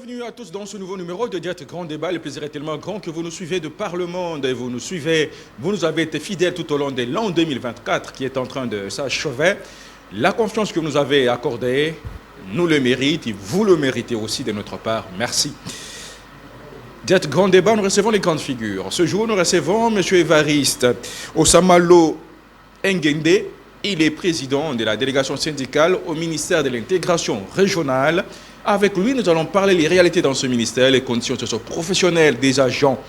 bienvenue à tous dans ce nouveau numéro de Direct Grand Débat. Le plaisir est tellement grand que vous nous suivez de par le monde et vous nous suivez. Vous nous avez été fidèles tout au long de l'an 2024 qui est en train de s'achever. La confiance que vous nous avez accordée, nous le méritons et vous le méritez aussi de notre part. Merci. Direct Grand Débat, nous recevons les grandes figures. Ce jour, nous recevons M. Évariste Osamalo Ngende. Il est président de la délégation syndicale au ministère de l'intégration régionale. Avec lui, nous allons parler des réalités dans ce ministère, les conditions socio-professionnelles des agents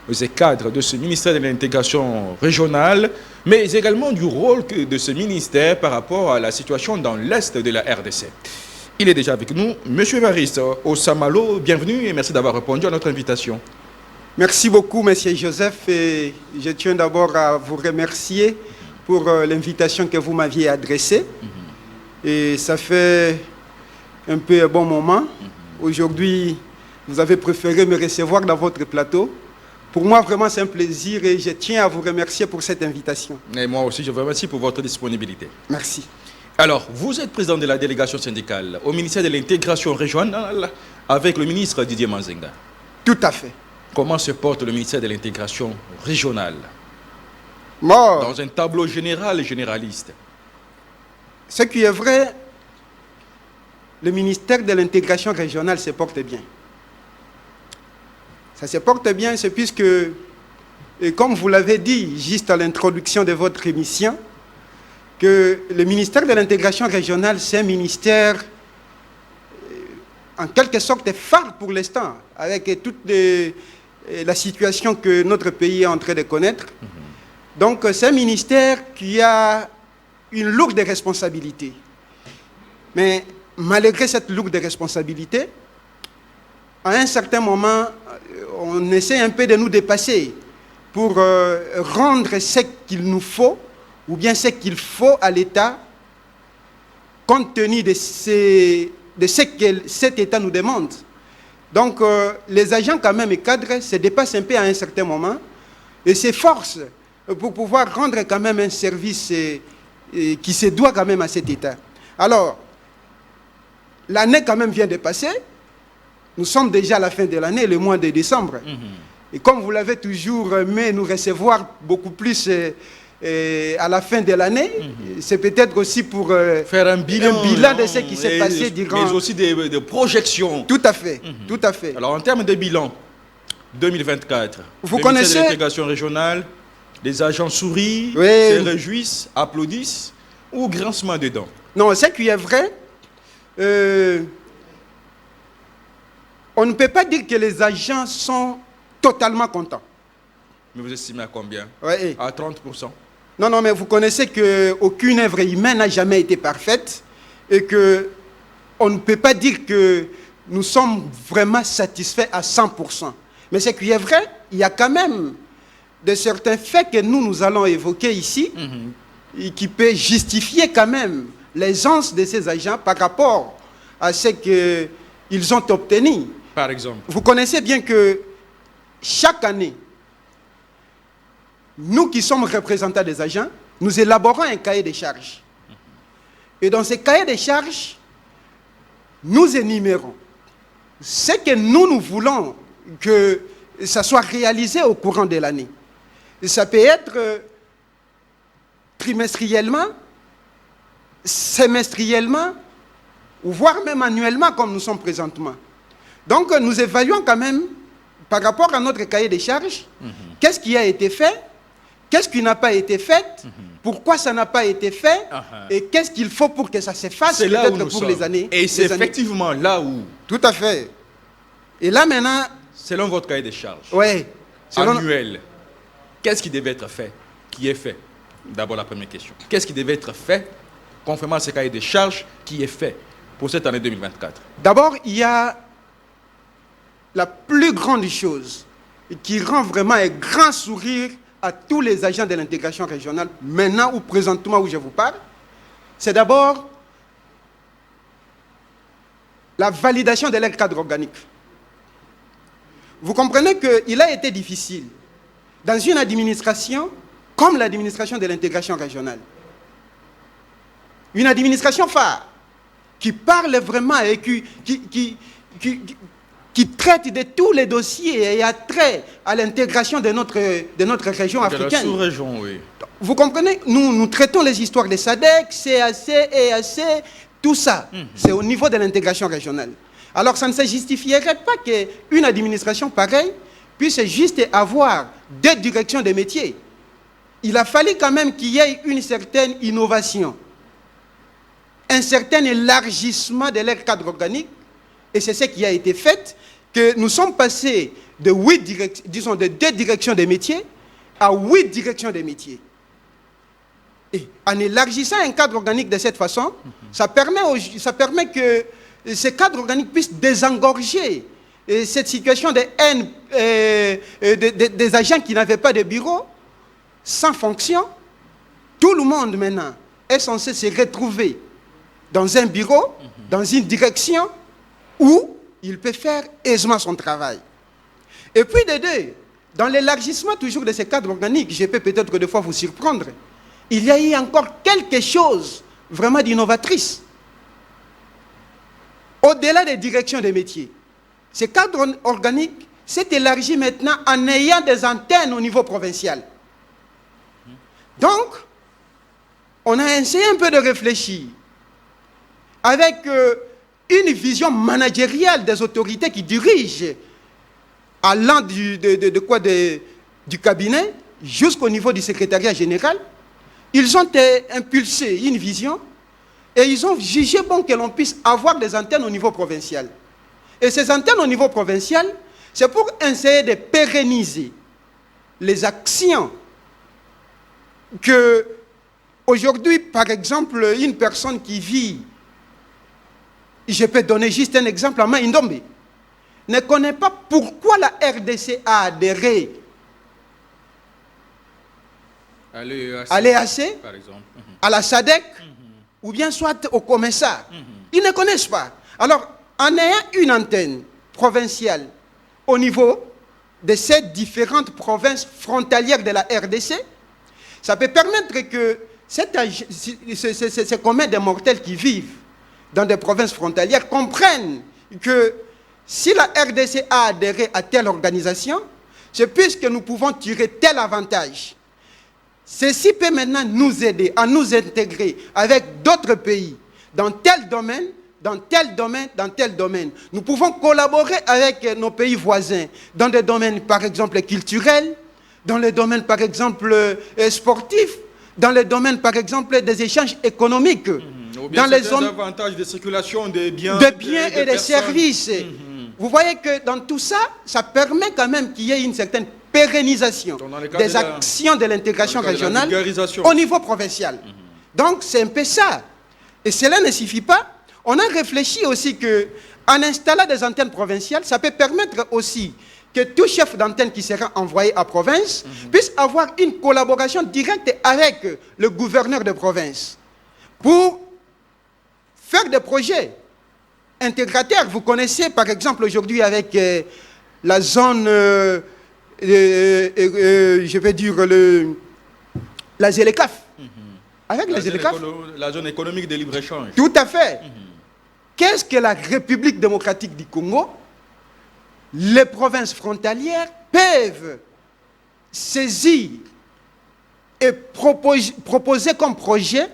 et cadres de ce ministère de l'intégration régionale, mais également du rôle de ce ministère par rapport à la situation dans l'Est de la RDC. Il est déjà avec nous. Monsieur Évariste Osamalo, bienvenue et merci d'avoir répondu à notre invitation. Merci beaucoup, Monsieur Joseph. Et je tiens d'abord à vous remercier pour l'invitation que vous m'aviez adressée. Et ça fait un peu un bon moment. Aujourd'hui, vous avez préféré me recevoir dans votre plateau. Pour moi, vraiment, c'est un plaisir et je tiens à vous remercier pour cette invitation. Et moi aussi, je vous remercie pour votre disponibilité. Merci. Alors, vous êtes président de la délégation syndicale au ministère de l'intégration régionale avec le ministre Didier Manzenga. Tout à fait. Comment se porte le ministère de l'intégration régionale Moi, dans un tableau général et généraliste? Ce qui est vrai, le ministère de l'intégration régionale se porte bien. Ça se porte bien, c'est puisque, et comme vous l'avez dit juste à l'introduction de votre émission, que le ministère de l'intégration régionale, c'est un ministère en quelque sorte phare pour l'instant, avec toute la situation que notre pays est en train de connaître. Donc c'est un ministère qui a une lourde responsabilité. Mais malgré cette lourde responsabilité, à un certain moment, on essaie un peu de nous dépasser pour rendre ce qu'il nous faut, ou bien ce qu'il faut à l'État, compte tenu de ce que cet État nous demande. Donc, les agents quand même et cadres se dépassent un peu à un certain moment et s'efforcent pour pouvoir rendre quand même un service qui se doit quand même à cet État. Alors, l'année quand même vient de passer. Nous sommes déjà à la fin de l'année, le mois de décembre. Et comme vous l'avez toujours aimé nous recevoir beaucoup plus à la fin de l'année, c'est peut-être aussi pour faire un bilan de ce qui s'est passé durant... Mais aussi des projections. Tout à fait, tout à fait. Alors en termes de bilan 2024, vous le connaissez ministère de l'intégration régionale, les agents sourient, oui, se réjouissent, applaudissent ou grincement des dents? Non, ce qui est vrai, on ne peut pas dire que les agents sont totalement contents. Mais vous estimez à combien? Oui. À 30%? Non, non, mais vous connaissez qu'aucune œuvre humaine n'a jamais été parfaite et qu'on ne peut pas dire que nous sommes vraiment satisfaits à 100%. Mais ce qui est vrai, il y a quand même de certains faits que nous allons évoquer ici et qui peut justifier quand même l'aisance de ces agents par rapport à ce qu'ils ont obtenu. Par exemple? Vous connaissez bien que chaque année, nous qui sommes représentants des agents, nous élaborons un cahier de charges. Et dans ce cahier de charges, nous énumérons ce que nous voulons que ça soit réalisé au courant de l'année. Ça peut être trimestriellement, semestriellement, ou voire même annuellement comme nous sommes présentement. Donc nous évaluons quand même, par rapport à notre cahier de charges, qu'est-ce qui a été fait, qu'est-ce qui n'a pas été fait, pourquoi ça n'a pas été fait, et qu'est-ce qu'il faut pour que ça se fasse peut-être pour les années. Et c'est effectivement là où... Tout à fait. Et là maintenant... Selon votre cahier de charges, ouais, annuel, qu'est-ce qui devait être fait, qui est fait? D'abord la première question. Qu'est-ce qui devait être fait, conformément à ce cahier de charges, qui est fait pour cette année 2024? D'abord, il y a la plus grande chose qui rend vraiment un grand sourire à tous les agents de l'intégration régionale, maintenant ou présentement où je vous parle, c'est d'abord la validation de leur cadre organique. Vous comprenez qu'il a été difficile dans une administration comme l'administration de l'intégration régionale. Une administration phare qui parle vraiment et qui traite de tous les dossiers et a trait à l'intégration de notre région africaine. De la sous-région, oui. Vous comprenez, nous traitons les histoires des SADC, CAC, EAC, tout ça. C'est au niveau de l'intégration régionale. Alors ça ne se justifierait pas qu'une administration pareille puisse juste avoir 2 directions de métiers. Il a fallu quand même qu'il y ait une certaine innovation, un certain élargissement de leur cadre organique, et c'est ce qui a été fait, que nous sommes passés de 2 directions de métiers à 8 directions de métiers. Et en élargissant un cadre organique de cette façon, ça permet que ce cadre organique puisse désengorger cette situation de haine des agents qui n'avaient pas de bureau, sans fonction. Tout le monde maintenant est censé se retrouver dans un bureau, dans une direction où il peut faire aisément son travail. Et puis de 2, dans l'élargissement toujours de ces cadres organiques, je peux peut-être des fois vous surprendre, il y a eu encore quelque chose vraiment d'innovatrice. Au-delà des directions des métiers, ce cadre organique s'est élargi maintenant en ayant des antennes au niveau provincial. Donc, on a essayé un peu de réfléchir avec une vision managériale des autorités qui dirigent allant du cabinet jusqu'au niveau du secrétariat général. Ils ont impulsé une vision et ils ont jugé bon que l'on puisse avoir des antennes au niveau provincial. Et ces antennes au niveau provincial, c'est pour essayer de pérenniser les actions que, aujourd'hui, par exemple, une personne qui vit, je peux donner juste un exemple à Maïndombe, ne connaît pas pourquoi la RDC a adhéré à l'EAC, par exemple, à la SADC, ou bien soit au COMESA. Ils ne connaissent pas. Alors, en ayant une antenne provinciale au niveau de ces différentes provinces frontalières de la RDC, ça peut permettre que ces communs de mortels qui vivent dans des provinces frontalières comprennent que si la RDC a adhéré à telle organisation, c'est puisque nous pouvons tirer tel avantage. Ceci peut maintenant nous aider à nous intégrer avec d'autres pays dans tel domaine, dans tel domaine, dans tel domaine. Nous pouvons collaborer avec nos pays voisins dans des domaines, par exemple, culturels, dans les domaines, par exemple, sportifs, dans les domaines, par exemple, des échanges économiques, dans les zones avantages de circulation des biens, et des services. Vous voyez que dans tout ça, ça permet quand même qu'il y ait une certaine pérennisation des actions de l'intégration régionale au niveau provincial. Donc, c'est un peu ça. Et cela ne suffit pas. On a réfléchi aussi qu'en installant des antennes provinciales, ça peut permettre aussi que tout chef d'antenne qui sera envoyé à province puisse avoir une collaboration directe avec le gouverneur de province pour faire des projets intégrateurs. Vous connaissez par exemple aujourd'hui avec la zone, je vais dire, la ZLECAF. Avec la ZLECAF. La zone économique de libre-échange. Tout à fait. Qu'est-ce que la République démocratique du Congo? Les provinces frontalières peuvent saisir et proposer comme projet,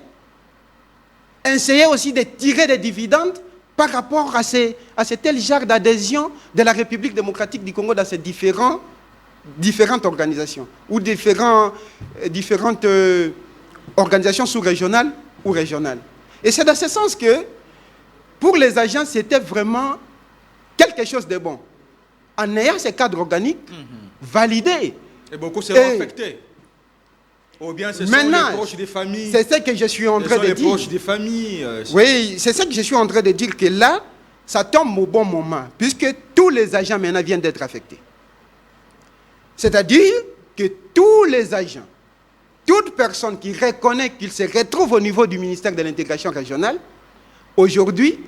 essayer aussi de tirer des dividendes par rapport à ce tel genre d'adhésion de la République démocratique du Congo dans ces différentes organisations ou différentes organisations sous-régionales ou régionales. Et c'est dans ce sens que pour les agents, c'était vraiment quelque chose de bon. En ayant ces cadres organiques validés. Et beaucoup seront affectés. Ou bien ce sont les proches des familles. C'est ce que je suis en train de dire. Les proches des familles. Oui, c'est ce que je suis en train de dire, que là, ça tombe au bon moment, puisque tous les agents maintenant viennent d'être affectés. C'est-à-dire que tous les agents, toute personne qui reconnaît qu'il se retrouve au niveau du ministère de l'intégration régionale, aujourd'hui,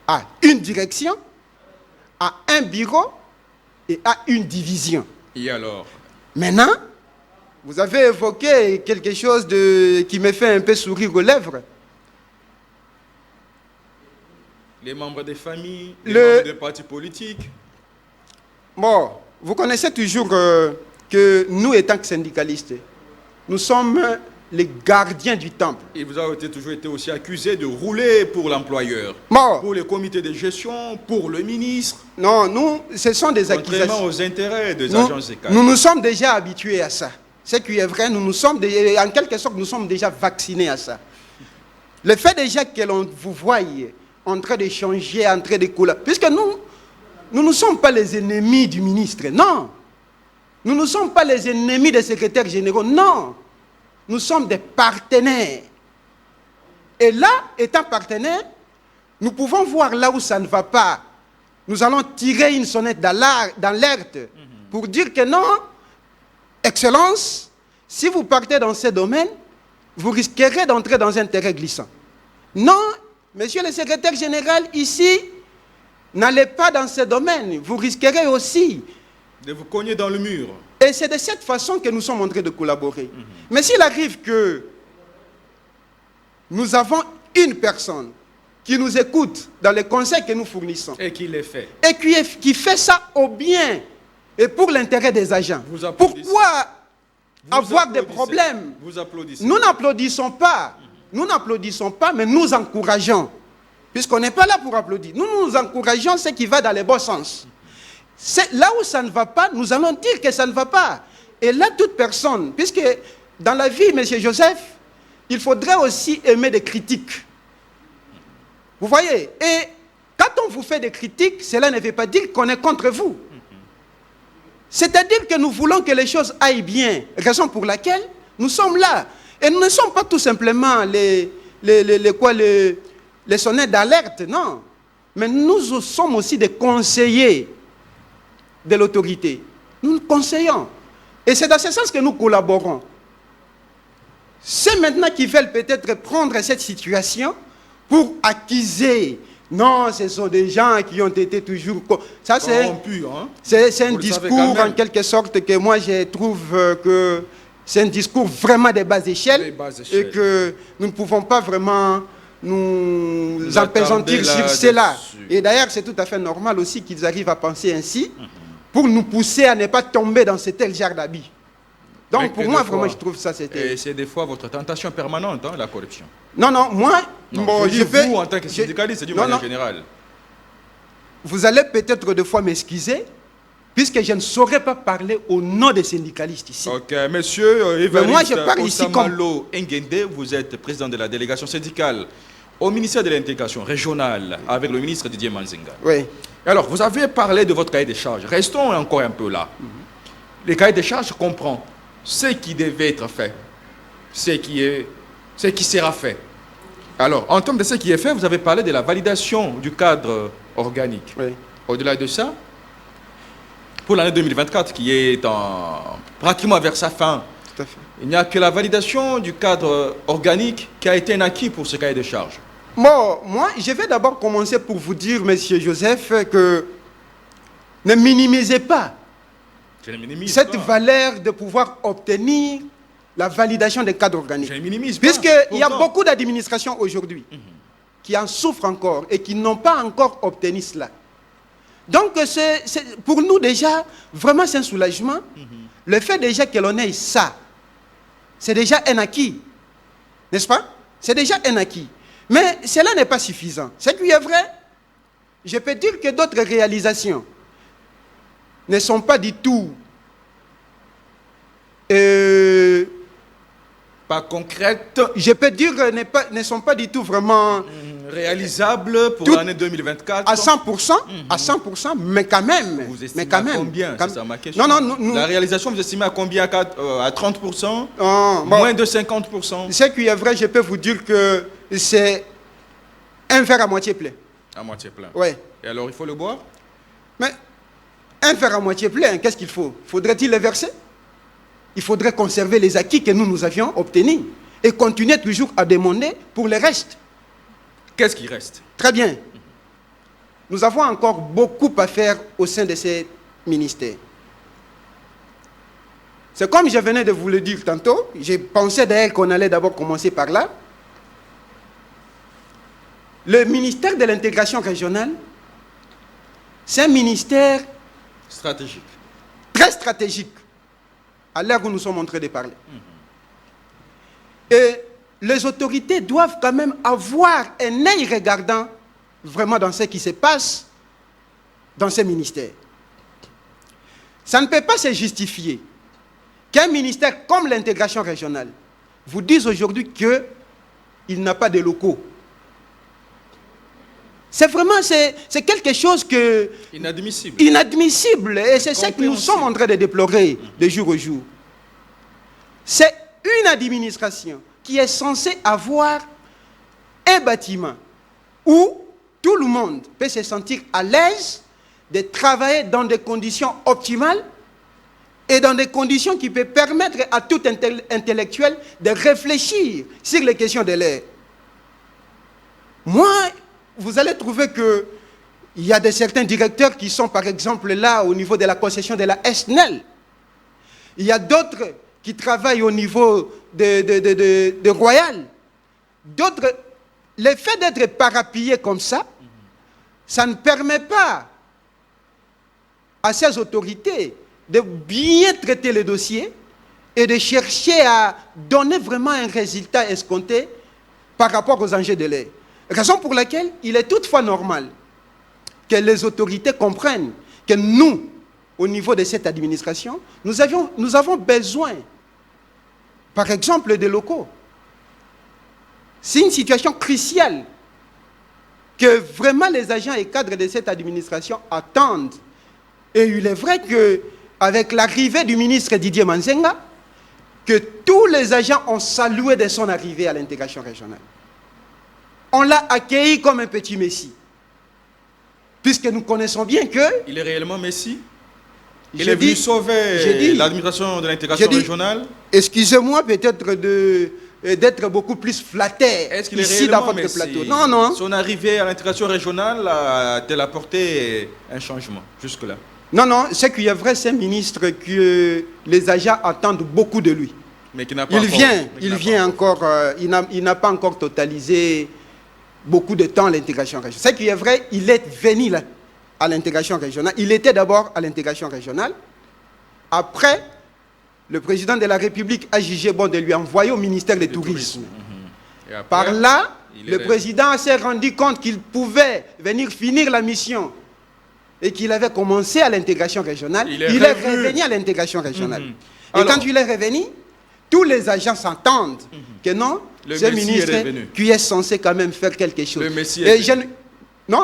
a une direction, a un bureau et a une division. Et alors? Maintenant, vous avez évoqué quelque chose qui me fait un peu sourire aux lèvres. Les membres des familles, les membres des partis politiques. Bon, vous connaissez toujours que nous, étant que syndicalistes, nous sommes les gardiens du temple. Et vous avez toujours été aussi accusé de rouler pour l'employeur, Bon, pour les comités de gestion, pour le ministre, non, nous, ce sont des contrairement accusations. aux intérêts des Nous, agences ECAD. nous nous sommes déjà habitués à ça. Ce qui est vrai, en quelque sorte, nous sommes déjà vaccinés à ça. Le fait déjà que l'on vous voie en train d'échanger, en train de couler, puisque nous ne sommes pas les ennemis du ministre, non. Nous ne sommes pas les ennemis des secrétaires généraux, non. Nous sommes des partenaires. Et là, étant partenaires, nous pouvons voir là où ça ne va pas. Nous allons tirer une sonnette d'alerte pour dire que non, Excellence, si vous partez dans ce domaine, vous risquerez d'entrer dans un terrain glissant. Non, monsieur le secrétaire général, ici, n'allez pas dans ce domaine. Vous risquerez aussi de vous cogner dans le mur. Et c'est de cette façon que nous sommes en train de collaborer. Mais s'il arrive que nous avons une personne qui nous écoute dans les conseils que nous fournissons Et qui les fait. et qui fait ça au bien et pour l'intérêt des agents, Vous applaudissez. pourquoi Vous avoir des applaudissez. problèmes? Vous applaudissez. Nous n'applaudissons pas. Nous n'applaudissons pas, mais nous encourageons. Puisqu'on n'est pas là pour applaudir. Nous encourageons ce qui va dans le bon sens. C'est là où ça ne va pas, nous allons dire que ça ne va pas. Et là, toute personne, puisque dans la vie, M. Joseph, il faudrait aussi aimer des critiques. Vous voyez? Et quand on vous fait des critiques, cela ne veut pas dire qu'on est contre vous. C'est-à-dire que nous voulons que les choses aillent bien. Raison pour laquelle nous sommes là. Et nous ne sommes pas tout simplement les sonnettes d'alerte, non. Mais nous sommes aussi des conseillers de l'autorité. Nous conseillons. Et c'est dans ce sens que nous collaborons. C'est maintenant qu'ils veulent peut-être prendre cette situation pour accuser. Non, ce sont des gens qui ont été toujours... Ça, Corrompus, hein? c'est un Vous le savez discours, quand même. en quelque sorte, que moi, je trouve que c'est un discours vraiment de bas échelle. Des bas échelles. Et que nous ne pouvons pas vraiment nous Nous appesantir attarder sur là-dessus. cela. Et d'ailleurs, c'est tout à fait normal aussi qu'ils arrivent à penser ainsi pour nous pousser à ne pas tomber dans ce tel genre d'habit. Mais Donc, pour que moi, des vraiment, fois- je trouve ça, c'était... Et c'est des fois votre tentation permanente, hein, la corruption. Non, non, moi... Non, bon, je dis peux- vous, en tant que je- syndicaliste, c'est d'une Non, manière non. générale. Vous allez peut-être des fois m'excuser, puisque je ne saurais pas parler au nom des syndicalistes ici. Ok, monsieur Mais moi, je Évariste parle ici comme... Osamalo Ngende, vous êtes président de la délégation syndicale au ministère de l'intégration régionale avec le ministre Didier Manzinga. Oui. Alors, vous avez parlé de votre cahier des charges. Restons encore un peu là. Le cahier des charges comprend ce qui devait être fait, ce qui sera fait. Alors, en termes de ce qui est fait, vous avez parlé de la validation du cadre organique. Oui. Au-delà de ça, pour l'année 2024 qui est pratiquement vers sa fin, Tout à fait. il n'y a que la validation du cadre organique qui a été un acquis pour ce cahier de charges. Bon, moi, je vais d'abord commencer pour vous dire, monsieur Joseph, que ne minimisez pas Je ne minimise cette pas. valeur de pouvoir obtenir la validation des cadres organiques. Je ne minimise pas. Puisqu'il y a Pourtant, beaucoup d'administrations aujourd'hui qui en souffrent encore et qui n'ont pas encore obtenu cela. Donc, pour nous déjà, vraiment c'est un soulagement. Le fait déjà que l'on ait ça, c'est déjà un acquis. N'est-ce pas? C'est déjà un acquis. Mais cela n'est pas suffisant. Ce qui est vrai, je peux dire que d'autres réalisations ne sont pas du tout pas concrète, je peux dire ne sont pas du tout vraiment réalisable pour Tout- l'année 2024. à 100%, à 100%, mais quand même. Vous estimez mais quand à même, combien? quand- C'est ça ma question. Non, non, nous, La réalisation, vous estimez à combien? À 30%? bon, Moins de 50%? ce qui est vrai, je peux vous dire que c'est un verre à moitié plein. À moitié plein. Ouais. Et alors, il faut le boire? Mais un verre à moitié plein, qu'est-ce qu'il faut? Faudrait-il le verser? Il faudrait conserver les acquis que nous avions obtenus et continuer toujours à demander pour le reste. Qu'est-ce qui reste? Très bien. Nous avons encore beaucoup à faire au sein de ces ministères. C'est comme je venais de vous le dire tantôt, j'ai pensé d'ailleurs qu'on allait d'abord commencer par là. Le ministère de l'intégration régionale, c'est un ministère Stratégique. Très stratégique, à l'heure où nous sommes en train de parler. Et les autorités doivent quand même avoir un œil regardant vraiment dans ce qui se passe dans ces ministères. Ça ne peut pas se justifier qu'un ministère comme l'intégration régionale vous dise aujourd'hui qu'il n'a pas de locaux. C'est vraiment quelque chose que... Inadmissible. Inadmissible. Et c'est ce que nous sommes en train de déplorer de jour au jour. C'est une administration qui est censée avoir un bâtiment où tout le monde peut se sentir à l'aise de travailler dans des conditions optimales et dans des conditions qui peuvent permettre à tout intellectuel de réfléchir sur les questions de l'air. Moi, vous allez trouver qu'il y a certains directeurs qui sont par exemple là au niveau de la concession de la SNEL. Il y a d'autres qui travaillent au niveau de Royal. D'autres, le fait d'être parapillé comme ça, ça ne permet pas à ces autorités de bien traiter les dossiers et de chercher à donner vraiment un résultat escompté par rapport aux enjeux de l'air. Raison pour laquelle il est toutefois normal que les autorités comprennent que nous, au niveau de cette administration, nous avons besoin, par exemple, des locaux. C'est une situation cruciale que vraiment les agents et cadres de cette administration attendent. Et il est vrai qu'avec l'arrivée du ministre Didier Manzenga, que tous les agents ont salué de son arrivée à l'intégration régionale. On l'a accueilli comme un petit messie. Puisque nous connaissons bien que... Il est réellement messie? Il est venu sauver l'administration de l'intégration régionale? Excusez-moi peut-être d'être beaucoup plus flatteur ici dans votre plateau. Non, non. Son arrivée à l'intégration régionale a-t-elle apporté un changement jusque-là? Non, non. Ce qui est vrai, c'est un ministre que les agents attendent beaucoup de lui. Mais qui n'a pas encore... Il n'a pas encore totalisé beaucoup de temps à l'intégration régionale. Ce qui est vrai, il est venu là, à l'intégration régionale. Il était d'abord à l'intégration régionale. Après, le président de la République a jugé bon de lui envoyer au ministère du Tourisme. Et après, par là, le président s'est rendu compte qu'il pouvait venir finir la mission et qu'il avait commencé à l'intégration régionale. Il est revenu à l'intégration régionale. Et alors, quand il est revenu, tous les agents s'entendent que non, ce ministre qui est censé quand même faire quelque chose. Le Messie non,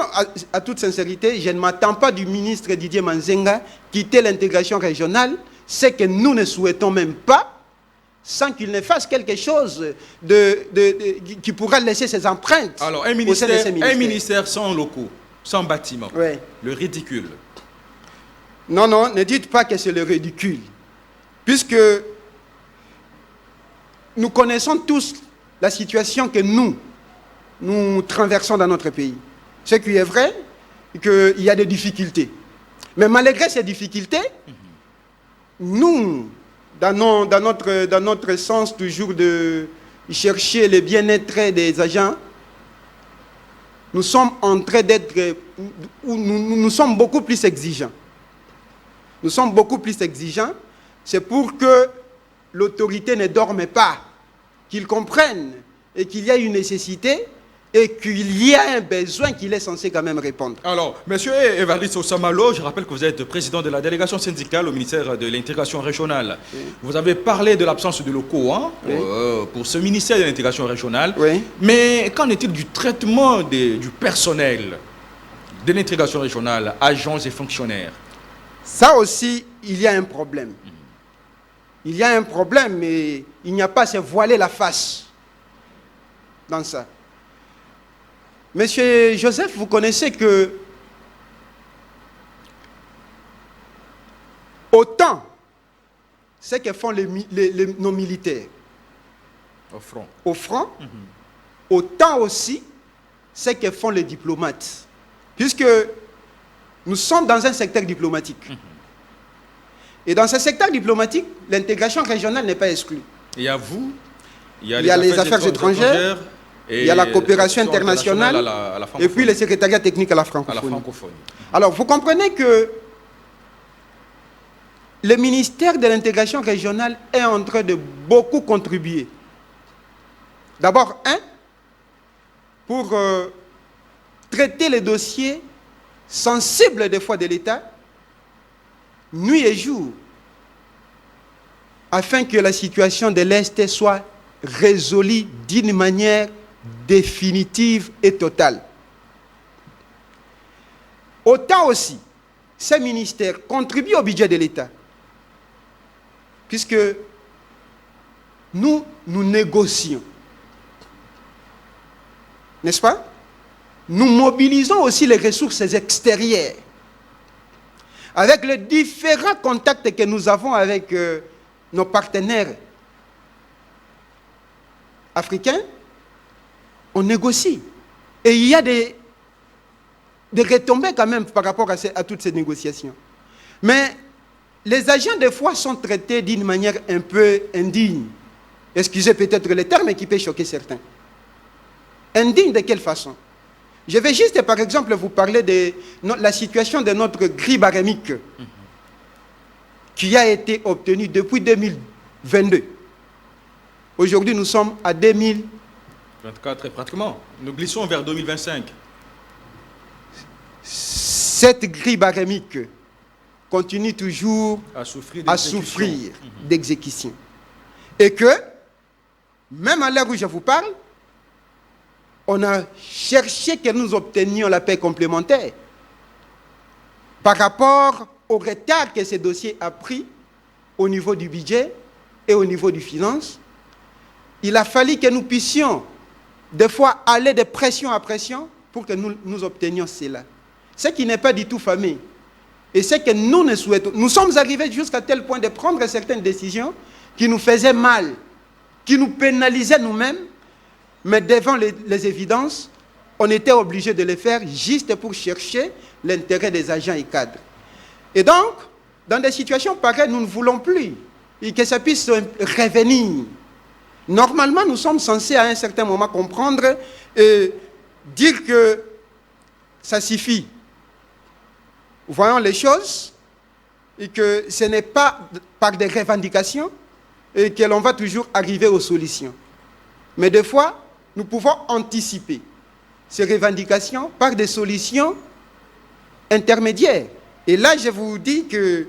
à toute sincérité, je ne m'attends pas du ministre Didier Manzenga quitter l'intégration régionale, c'est que nous ne souhaitons même pas, sans qu'il ne fasse quelque chose qui pourra laisser ses empreintes. Alors, un ministère sans locaux, sans bâtiment, ouais. Le ridicule. Non, non, ne dites pas que c'est le ridicule. Puisque nous connaissons tous la situation que nous traversons dans notre pays. Ce qui est vrai, qu'il y a des difficultés. Mais malgré ces difficultés, nous, dans notre sens toujours de chercher le bien-être des agents, nous sommes en train d'être... Nous sommes beaucoup plus exigeants. Nous sommes beaucoup plus exigeants. C'est pour que l'autorité ne dorme pas, qu'ils comprennent et qu'il y a une nécessité et qu'il y a un besoin qu'il est censé quand même répondre. Alors, monsieur Évariste Osamalo, je rappelle que vous êtes président de la délégation syndicale au ministère de l'intégration régionale. Oui. Vous avez parlé de l'absence de locaux oui. Pour ce ministère de l'intégration régionale. Oui. Mais qu'en est-il du traitement du personnel de l'intégration régionale, agents et fonctionnaires? Ça aussi, il y a un problème. Il y a un problème, mais il n'y a pas à se voiler la face dans ça. Monsieur Joseph, vous connaissez que autant ce que font nos militaires au front, autant aussi ce que font les diplomates. Puisque nous sommes dans un secteur diplomatique. Et dans ce secteur diplomatique, l'intégration régionale n'est pas exclue. Il y a vous, il y a les affaires étrangères, il y a la coopération internationale, à la et puis le secrétariat technique à la francophonie. Alors, vous comprenez que le ministère de l'intégration régionale est en train de beaucoup contribuer. D'abord, pour traiter les dossiers sensibles des fois de l'État, nuit et jour, afin que la situation de l'Est soit résolue d'une manière définitive et totale. Autant aussi, ces ministères contribuent au budget de l'État, puisque nous négocions. N'est-ce pas? Nous mobilisons aussi les ressources extérieures. Avec les différents contacts que nous avons avec nos partenaires africains, on négocie. Et il y a des retombées quand même par rapport à toutes ces négociations. Mais les agents, des fois, sont traités d'une manière un peu indigne. Excusez peut-être le terme qui peut choquer certains. Indigne de quelle façon? Je vais juste, par exemple, vous parler de la situation de notre grille barémique qui a été obtenue depuis 2022. Aujourd'hui, nous sommes à 2024 et pratiquement. Nous glissons vers 2025. Cette grille barémique continue toujours à souffrir d'exécution. Et que, même à l'heure où je vous parle, on a cherché que nous obtenions la paix complémentaire par rapport au retard que ce dossier a pris au niveau du budget et au niveau du finance. Il a fallu que nous puissions des fois aller de pression à pression pour que nous obtenions cela. Ce qui n'est pas du tout fameux. Et ce que nous ne souhaitons. Nous sommes arrivés jusqu'à tel point de prendre certaines décisions qui nous faisaient mal, qui nous pénalisaient nous-mêmes, mais devant les évidences, on était obligé de les faire juste pour chercher l'intérêt des agents et cadres. Et donc, dans des situations pareilles, nous ne voulons plus et que ça puisse revenir. Normalement, nous sommes censés à un certain moment comprendre et dire que ça suffit. Voyons les choses et que ce n'est pas par des revendications et que l'on va toujours arriver aux solutions. Mais des fois, nous pouvons anticiper ces revendications par des solutions intermédiaires. Et là, je vous dis que,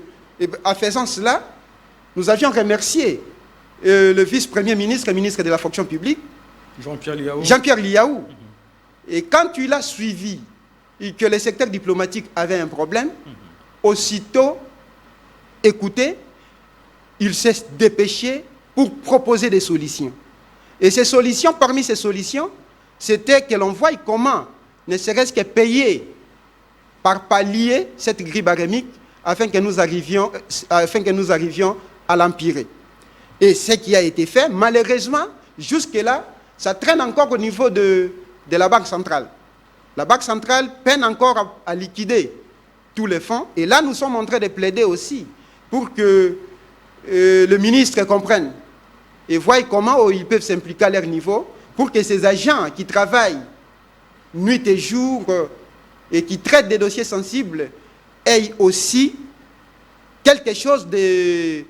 en faisant cela, nous avions remercié le vice-premier ministre, ministre de la fonction publique, Jean-Pierre Liaou. Et quand il a suivi et que le secteur diplomatique avait un problème, aussitôt écouté, il s'est dépêché pour proposer des solutions. Et ces solutions, parmi ces solutions, c'était que l'on voie comment, ne serait-ce que payer par palier cette grille barémique afin que nous arrivions à l'empirer. Et ce qui a été fait, malheureusement, jusque-là, ça traîne encore au niveau de la Banque centrale. La Banque centrale peine encore à liquider tous les fonds. Et là, nous sommes en train de plaider aussi pour que le ministre comprenne et voient comment ils peuvent s'impliquer à leur niveau pour que ces agents qui travaillent nuit et jour et qui traitent des dossiers sensibles aient aussi quelque chose de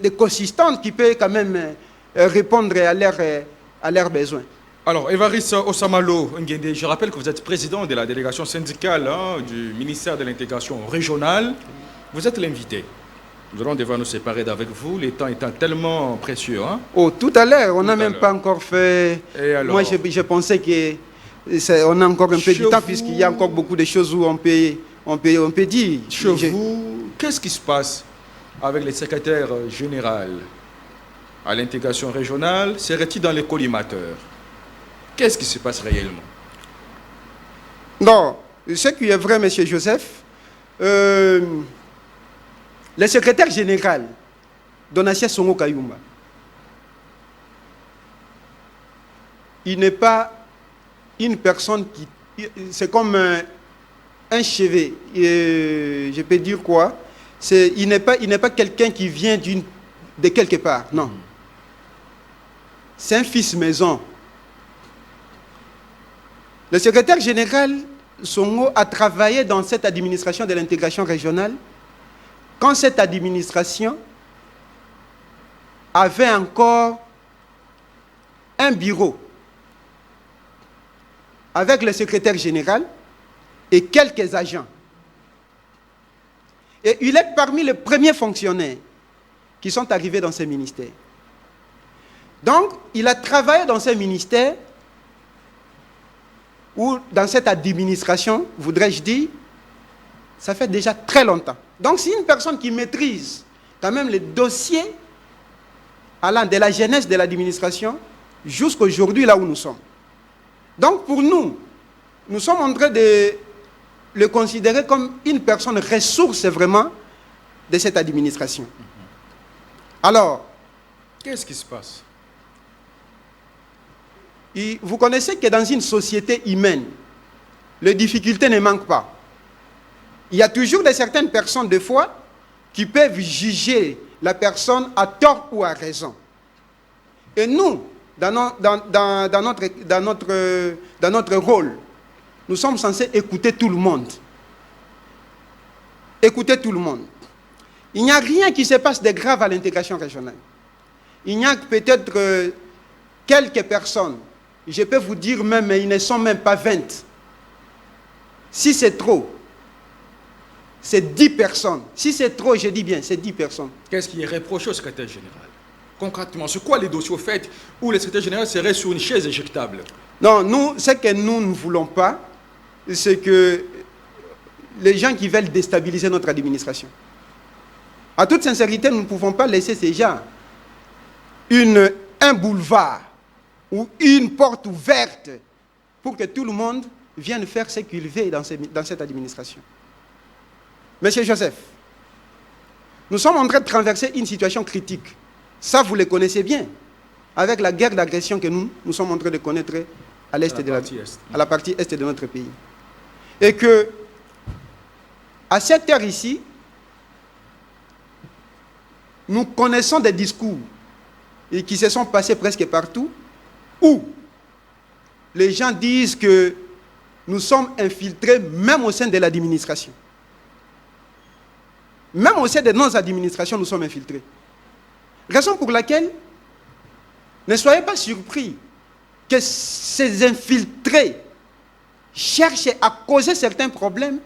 consistant qui peut quand même répondre à leurs besoins. Alors, Évariste Osamalo Nguende, je rappelle que vous êtes président de la délégation syndicale du ministère de l'intégration régionale. Vous êtes l'invité. Nous allons devoir nous séparer d'avec vous, les temps étant tellement précieux. Oh, tout à l'heure, on n'a même pas encore fait... Alors, moi, je pensais qu'on a encore un peu de temps, puisqu'il y a encore beaucoup de choses où on peut dire. Chez vous, qu'est-ce qui se passe avec les secrétaires généraux à l'intégration régionale? Serait-il dans les collimateurs? Qu'est-ce qui se passe réellement? Non, ce qui est vrai, M. Joseph, le secrétaire général, Donatien Songo Kayumba, il n'est pas une personne qui... C'est comme un chevet. Je peux dire quoi? Il n'est pas quelqu'un qui vient de quelque part, non. C'est un fils maison. Le secrétaire général Songo a travaillé dans cette administration de l'intégration régionale quand cette administration avait encore un bureau avec le secrétaire général et quelques agents. Et il est parmi les premiers fonctionnaires qui sont arrivés dans ce ministère. Donc, il a travaillé dans ce ministère ou dans cette administration, voudrais-je dire, ça fait déjà très longtemps. Donc, c'est une personne qui maîtrise quand même les dossiers allant de la jeunesse de l'administration jusqu'à aujourd'hui, là où nous sommes. Donc, pour nous, nous sommes en train de le considérer comme une personne ressource vraiment de cette administration. Alors, qu'est-ce qui se passe? Vous connaissez que dans une société humaine, les difficultés ne manquent pas. Il y a toujours certaines personnes, des fois, qui peuvent juger la personne à tort ou à raison. Et nous, dans notre rôle, nous sommes censés écouter tout le monde. Écouter tout le monde. Il n'y a rien qui se passe de grave à l'intégration régionale. Il n'y a que peut-être quelques personnes. Je peux vous dire même, mais ils ne sont même pas 20. Si c'est trop, c'est 10 personnes. Si c'est trop, je dis bien, c'est 10 personnes. Qu'est-ce qui est reproché au secrétaire général? Concrètement, c'est quoi les dossiers au fait où le secrétaire général serait sur une chaise éjectable? Non, nous, ce que nous ne voulons pas, c'est que les gens qui veulent déstabiliser notre administration. À toute sincérité, nous ne pouvons pas laisser ces gens un boulevard ou une porte ouverte pour que tout le monde vienne faire ce qu'il veut dans cette administration. Monsieur Joseph, nous sommes en train de traverser une situation critique. Ça, vous le connaissez bien, avec la guerre d'agression que nous sommes en train de connaître à l'est à la partie est de notre pays. Et que, à cette heure ici, nous connaissons des discours et qui se sont passés presque partout, où les gens disent que nous sommes infiltrés même au sein de l'administration. Même au sein de nos administrations, nous sommes infiltrés. Raison pour laquelle, ne soyez pas surpris que ces infiltrés cherchent à causer certains problèmes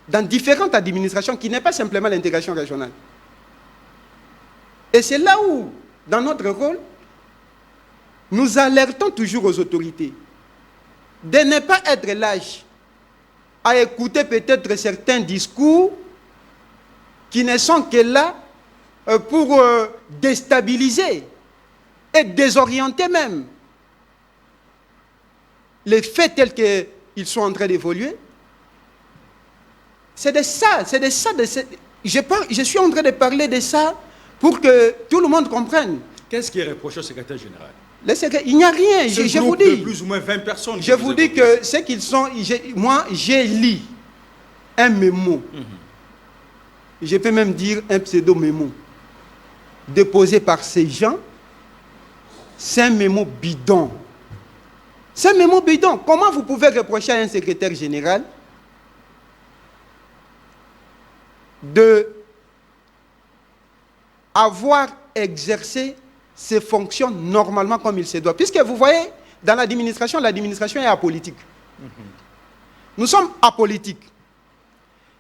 dans différentes administrations qui n'est pas simplement l'intégration régionale. Et c'est là où, dans notre rôle, nous alertons toujours aux autorités de ne pas être lâches à écouter peut-être certains discours qui ne sont que là pour déstabiliser et désorienter même les faits tels qu'ils sont en train d'évoluer. C'est de ça, je suis en train de parler de ça pour que tout le monde comprenne. Qu'est-ce qui est reproché au secrétaire général? Il n'y a rien, je vous dis. De plus ou moins 20 personnes. Je vous dis que ce qu'ils sont, moi j'ai lu un mémo. Je peux même dire un pseudo-mémo déposé par ces gens. C'est un mémo bidon. C'est un mémo bidon. Comment vous pouvez reprocher à un secrétaire général de avoir exercé ses fonctions normalement comme il se doit? Puisque vous voyez, dans l'administration est apolitique. Nous sommes apolitiques.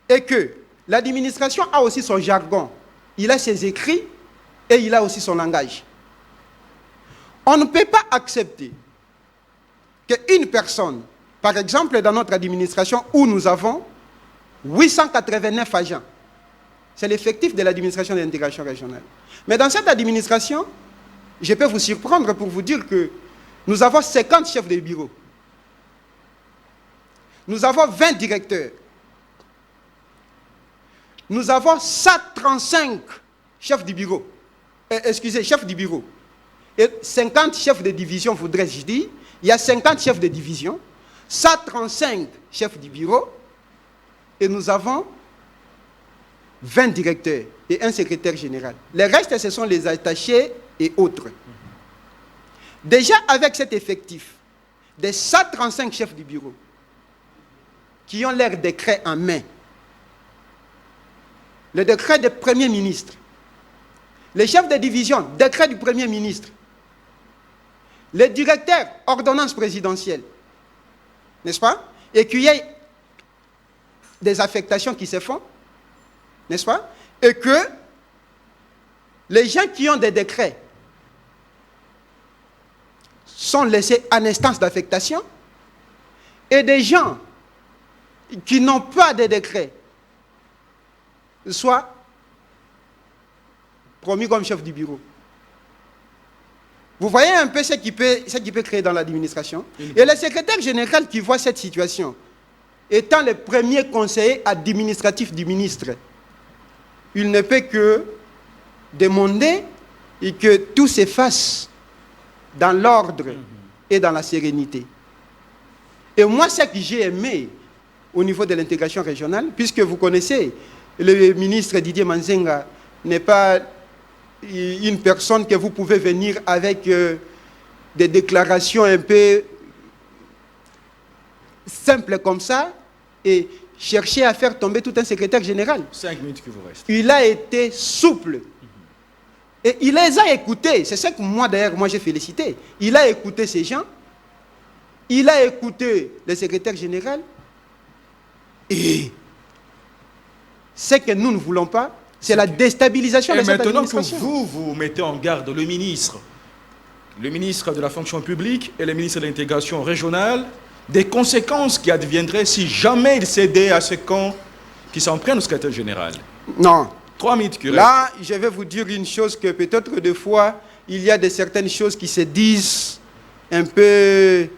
Et que l'administration a aussi son jargon. Il a ses écrits et il a aussi son langage. On ne peut pas accepter qu'une personne, par exemple dans notre administration où nous avons 889 agents, c'est l'effectif de l'administration de l'intégration régionale. Mais dans cette administration, je peux vous surprendre pour vous dire que nous avons 50 chefs de bureau. Nous avons 20 directeurs. Nous avons 135 chefs du bureau. Chefs du bureau. Et 50 chefs de division, voudrais-je dire. Il y a 50 chefs de division, 135 chefs du bureau, et nous avons 20 directeurs et un secrétaire général. Le reste, ce sont les attachés et autres. Déjà, avec cet effectif, des 135 chefs du bureau, qui ont leur décret en main, le décret du Premier ministre. Les chefs de division, décret du Premier ministre. Les directeurs, ordonnance présidentielle. N'est-ce pas? Et qu'il y ait des affectations qui se font. N'est-ce pas? Et que les gens qui ont des décrets sont laissés en instance d'affectation. Et des gens qui n'ont pas de décret soient promis comme chef du bureau. Vous voyez un peu ce qui peut créer dans l'administration. Et le secrétaire général qui voit cette situation, étant le premier conseiller administratif du ministre, il ne peut que demander et que tout s'efface dans l'ordre et dans la sérénité. Et moi, ce que j'ai aimé au niveau de l'intégration régionale, puisque vous connaissez, le ministre Didier Manzenga n'est pas une personne que vous pouvez venir avec des déclarations un peu simples comme ça et chercher à faire tomber tout un secrétaire général. 5 minutes qui vous restent. Il a été souple. Et il les a écoutés. C'est ça que moi, d'ailleurs, j'ai félicité. Il a écouté ces gens. Il a écouté le secrétaire général. Et ce que nous ne voulons pas, c'est la déstabilisation de cette administration. Et maintenant que vous mettez en garde le ministre de la fonction publique et le ministre de l'intégration régionale, des conséquences qui adviendraient si jamais il cédait à ce camp qui s'en prennent au secrétaire général. Non. 3 minutes qui restent. Là, je vais vous dire une chose que peut-être des fois, il y a certaines choses qui se disent un peu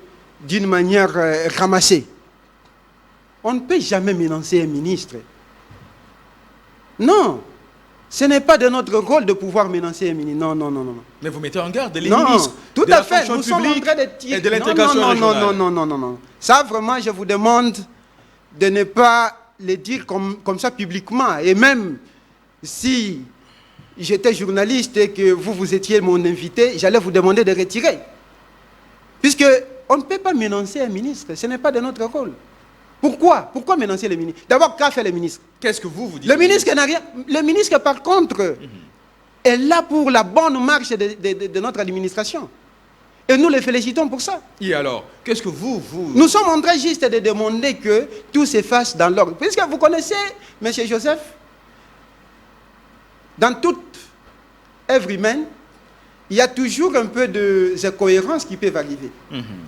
d'une manière ramassée. On ne peut jamais menacer un ministre. Non. Ce n'est pas de notre rôle de pouvoir menacer un ministre. Non, non, non, non. Mais vous mettez en garde les ministres tout de à la fait. fonction Nous sommes en publique train de tirer. et de l'intégration régionale. Non, non, non, non, non. Ça, vraiment, je vous demande de ne pas le dire comme ça publiquement. Et même si j'étais journaliste et que vous étiez mon invité, j'allais vous demander de retirer. Puisque on ne peut pas menacer un ministre. Ce n'est pas de notre rôle. Pourquoi? Pourquoi menacer le ministre? D'abord, qu'a fait le ministre? Qu'est-ce que vous dites? Le ministre n'a rien. Le ministre, par contre, est là pour la bonne marche de notre administration. Et nous les félicitons pour ça. Et alors, qu'est-ce que vous... Nous sommes en train juste de demander que tout se fasse dans l'ordre. Puisque vous connaissez, M. Joseph, dans toute œuvre humaine, il y a toujours un peu d'incohérences qui peuvent arriver.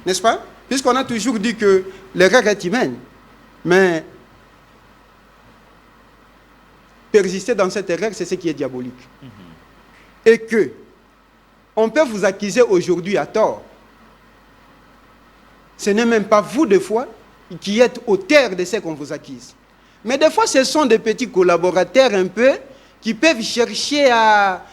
N'est-ce pas? Puisqu'on a toujours dit que l'erreur est humaine. Mais persister dans cette erreur, c'est ce qui est diabolique. Et que on peut vous accuser aujourd'hui à tort. Ce n'est même pas vous, des fois, qui êtes auteur de ce qu'on vous accuse. Mais des fois, ce sont des petits collaborateurs un peu qui peuvent chercher à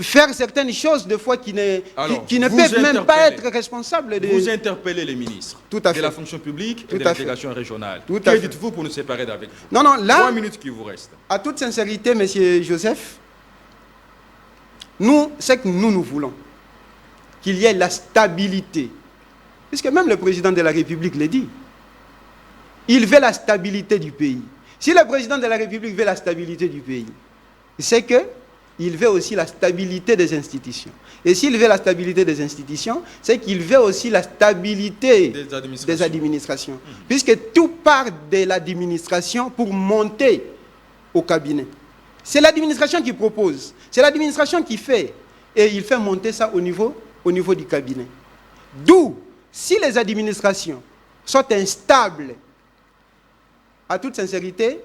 faire certaines choses, des fois, qui ne peuvent même pas être responsables de... Vous interpellez les ministres de la fonction publique et de l'intégration régionale. Que dites-vous pour nous séparer d'avec vous? Non, non, là... 3 minutes qui vous restent. À toute sincérité, M. Joseph, nous, ce que nous voulons, qu'il y ait la stabilité. Puisque même le président de la République le dit. Il veut la stabilité du pays. Si le président de la République veut la stabilité du pays, c'est que il veut aussi la stabilité des institutions. Et s'il veut la stabilité des institutions, c'est qu'il veut aussi la stabilité des administrations. Puisque tout part de l'administration pour monter au cabinet. C'est l'administration qui propose. C'est l'administration qui fait. Et il fait monter ça au niveau du cabinet. D'où, si les administrations sont instables, à toute sincérité,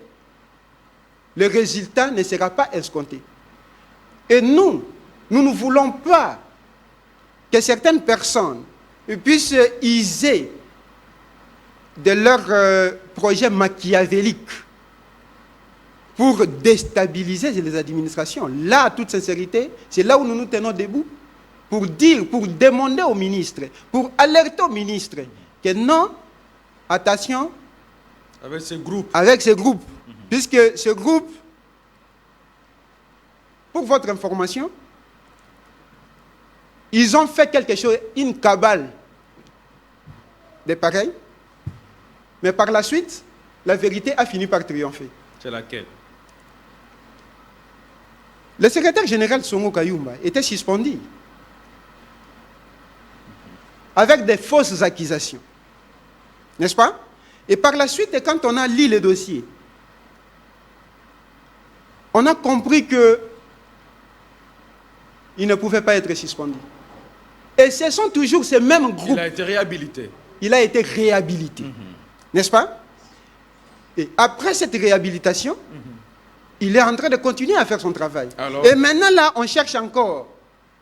le résultat ne sera pas escompté. Et nous ne voulons pas que certaines personnes puissent user de leurs projets machiavéliques pour déstabiliser les administrations. Là, à toute sincérité, c'est là où nous nous tenons debout pour dire, pour demander au ministre, pour alerter au ministre que non, attention, avec ces groupes. Puisque ce groupe, pour votre information, ils ont fait quelque chose, une cabale de pareil, mais par la suite, la vérité a fini par triompher. C'est laquelle? Le secrétaire général Songo Kayumba était suspendu avec des fausses accusations. N'est-ce pas? Et par la suite, quand on a lu le dossier, on a compris qu'il ne pouvait pas être suspendu. Et ce sont toujours ces mêmes groupes. Il a été réhabilité. Il a été réhabilité. N'est-ce pas? Et après cette réhabilitation, il est en train de continuer à faire son travail. Alors, et maintenant, là, on cherche encore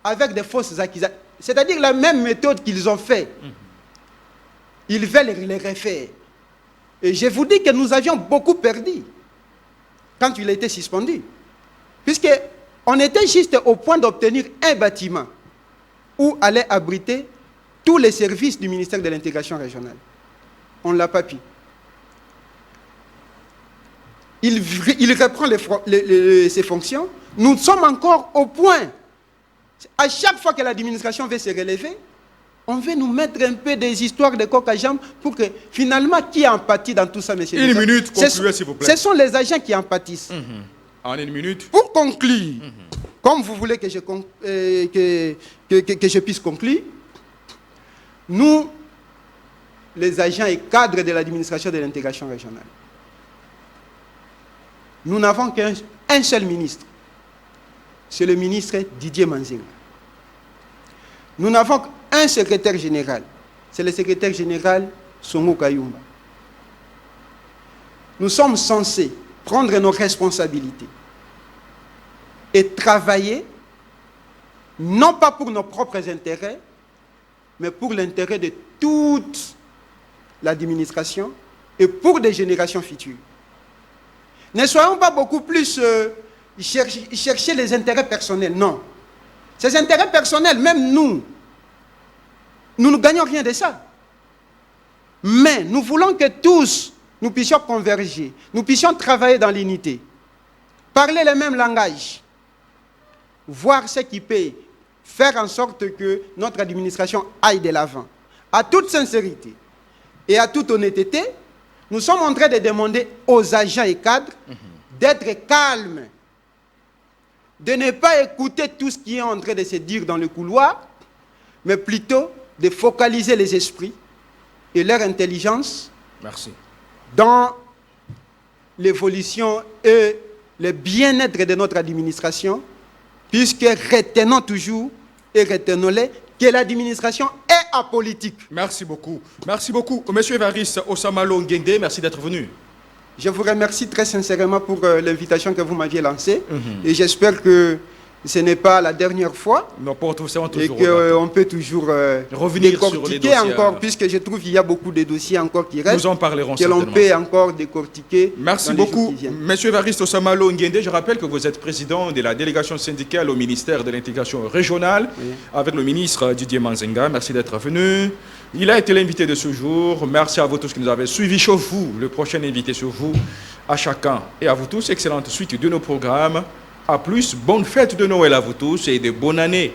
avec des fausses accusations. C'est-à-dire la même méthode qu'ils ont fait. Ils veulent les refaire. Et je vous dis que nous avions beaucoup perdu quand il a été suspendu. Puisqu'on était juste au point d'obtenir un bâtiment où allaient abriter tous les services du ministère de l'intégration régionale. On ne l'a pas pu. Il reprend ses fonctions. Nous sommes encore au point. À chaque fois que l'administration veut se relever, on veut nous mettre un peu des histoires de coq à jambes pour que finalement, qui empathie dans tout ça, monsieur? Une minute, concluez s'il vous plaît. Ce sont les agents qui empâtissent. En une minute. Pour conclure, comme vous voulez que je puisse conclure, nous, les agents et cadres de l'administration de l'intégration régionale, nous n'avons qu'un seul ministre. C'est le ministre Didier Manzenga. Nous n'avons qu'un secrétaire général. C'est le secrétaire général Songo Kayumba. Nous sommes censés prendre nos responsabilités et travailler, non pas pour nos propres intérêts, mais pour l'intérêt de toute l'administration et pour des générations futures. Ne soyons pas beaucoup plus chercher les intérêts personnels, non. Ces intérêts personnels, même nous ne gagnons rien de ça. Mais nous voulons que tous, nous puissions converger, nous puissions travailler dans l'unité, parler le même langage, voir ce qui peut faire en sorte que notre administration aille de l'avant. À toute sincérité et à toute honnêteté, nous sommes en train de demander aux agents et cadres d'être calmes, de ne pas écouter tout ce qui est en train de se dire dans le couloir, mais plutôt de focaliser les esprits et leur intelligence dans l'évolution et le bien-être de notre administration, puisque retenons toujours et retenons-les que l'administration est apolitique. Merci beaucoup. Merci beaucoup. Monsieur Évariste Osamalo Nguende, merci d'être venu. Je vous remercie très sincèrement pour l'invitation que vous m'aviez lancée. Et j'espère que ce n'est pas la dernière fois. Nos portes seront toujours et qu'on peut toujours revenir sur les dossiers encore, puisque je trouve qu'il y a beaucoup de dossiers encore qui restent. Nous en parlerons que l'on peut encore décortiquer. Merci beaucoup. Monsieur Évariste Osamalo Nguende, je rappelle que vous êtes président de la délégation syndicale au ministère de l'intégration régionale, avec le ministre Didier Manzenga. Merci d'être venu. Il a été l'invité de ce jour. Merci à vous tous qui nous avez suivis. Chez vous, le prochain invité sur vous, à chacun et à vous tous. Excellente suite de nos programmes. À plus, bonne fête de Noël à vous tous et de bonne année.